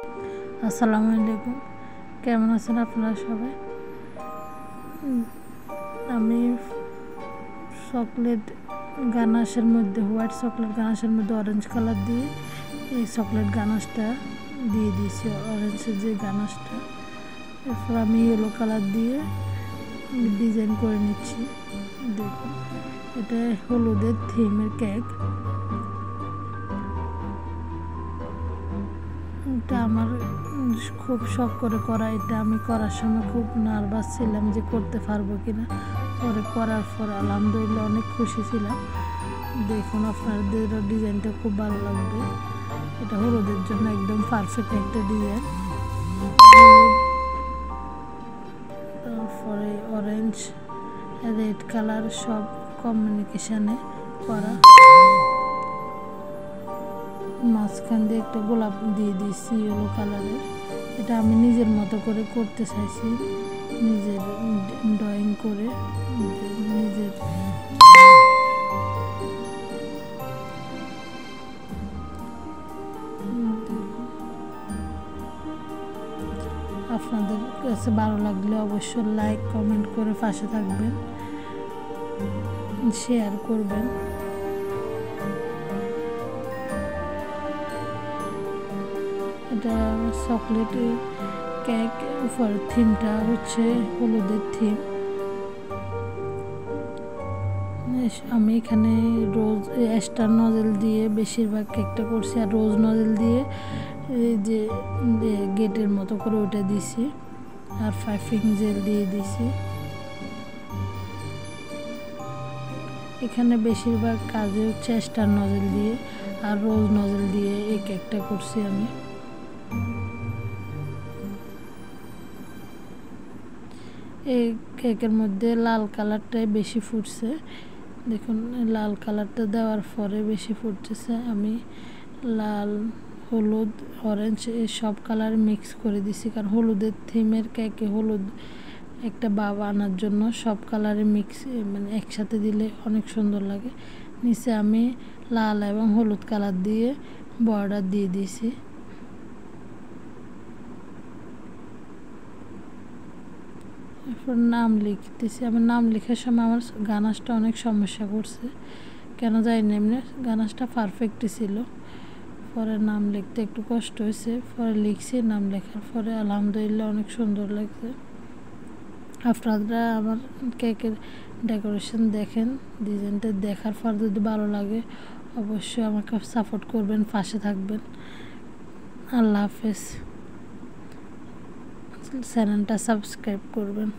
আসসালামু আলাইকুম, কেমন আছেন আপনারা সবাই? আমি চকলেট গানাশের মধ্যে হোয়াইট চকলেট গানাশের মধ্যে অরেঞ্জ কালার দিয়ে এই চকলেট গানাশটা দিয়ে দিয়েছি, অরেঞ্জের যে গানাশটা। এরপর আমি ইয়েলো কালার দিয়ে ডিজাইন করে নিচ্ছি। দেখুন, এটা হলুদের থিমের কেক। এটা আমার খুব শখ করে করা। এটা আমি করার সময় খুব নার্ভাস ছিলাম যে করতে পারবো কিনা, পরে করার পর আলহামদুলিল্লাহ অনেক খুশি ছিলাম। দেখুন, আপনাদের ডিজাইনটা খুব ভালো লাগবে। এটা হলুদের জন্য একদম পারফেক্ট একটা ডিজাইন। তারপরে অরেঞ্জ, রেড কালার সব কম্বিনেশনে করা। মাঝখান দিয়ে একটা গোলাপ দিয়ে দিয়েছি ইয়েলো কালারের। এটা আমি নিজের মতো করে করতে চাইছি, নিজের ড্রয়িং করে নিজের। আপনাদের কাছে ভালো লাগলে অবশ্যই লাইক কমেন্ট করে পাশে থাকবেন, শেয়ার করবেন। এটা চকলেট কেক, উপর থিমটা হচ্ছে হলুদের থিম। আমি এখানে রোজ স্টার নজেল দিয়ে বেশিরভাগ কেকটা করছি, আর রোজ নজেল দিয়ে যে গেটের মতো করে ওটা দিছি, আর পাইপিং জেল দিয়ে দিছি। এখানে বেশিরভাগ কাজে হচ্ছে স্টার নজেল দিয়ে আর রোজ নজেল দিয়ে এই কেকটা করছি আমি। এই কেকের মধ্যে লাল কালারটাই বেশি ফুটছে। দেখুন, লাল কালারটা দেওয়ার পরে বেশি ফুটতেছে। আমি লাল, হলুদ, অরেঞ্জ এই সব কালার মিক্স করে দিছি, কারণ হলুদের থিমের কেকে হলুদ একটা ভাব আনার জন্য সব কালারে মিক্স মানে একসাথে দিলে অনেক সুন্দর লাগে। নিচে আমি লাল এবং হলুদ কালার দিয়ে বর্ডার দিয়ে দিয়েছি। এরপর নাম লিখতেছি। আমার নাম লেখার সময় আমার গানাশটা অনেক সমস্যা করছে, কেন জানি না, এমনি গানাশটা পারফেক্টই ছিল। পরে নাম লিখতে একটু কষ্ট হয়েছে, পরে লিখছি। নাম লেখার পরে আলহামদুলিল্লাহ অনেক সুন্দর লাগছে। আপনারা আমার কেকের ডেকোরেশন দেখেন, ডিজাইনটা দেখার পর যদি ভালো লাগে অবশ্যই আমাকে সাপোর্ট করবেন, পাশে থাকবেন। আল্লাহ হাফেজ। চ্যানেলটা সাবস্ক্রাইব করবেন।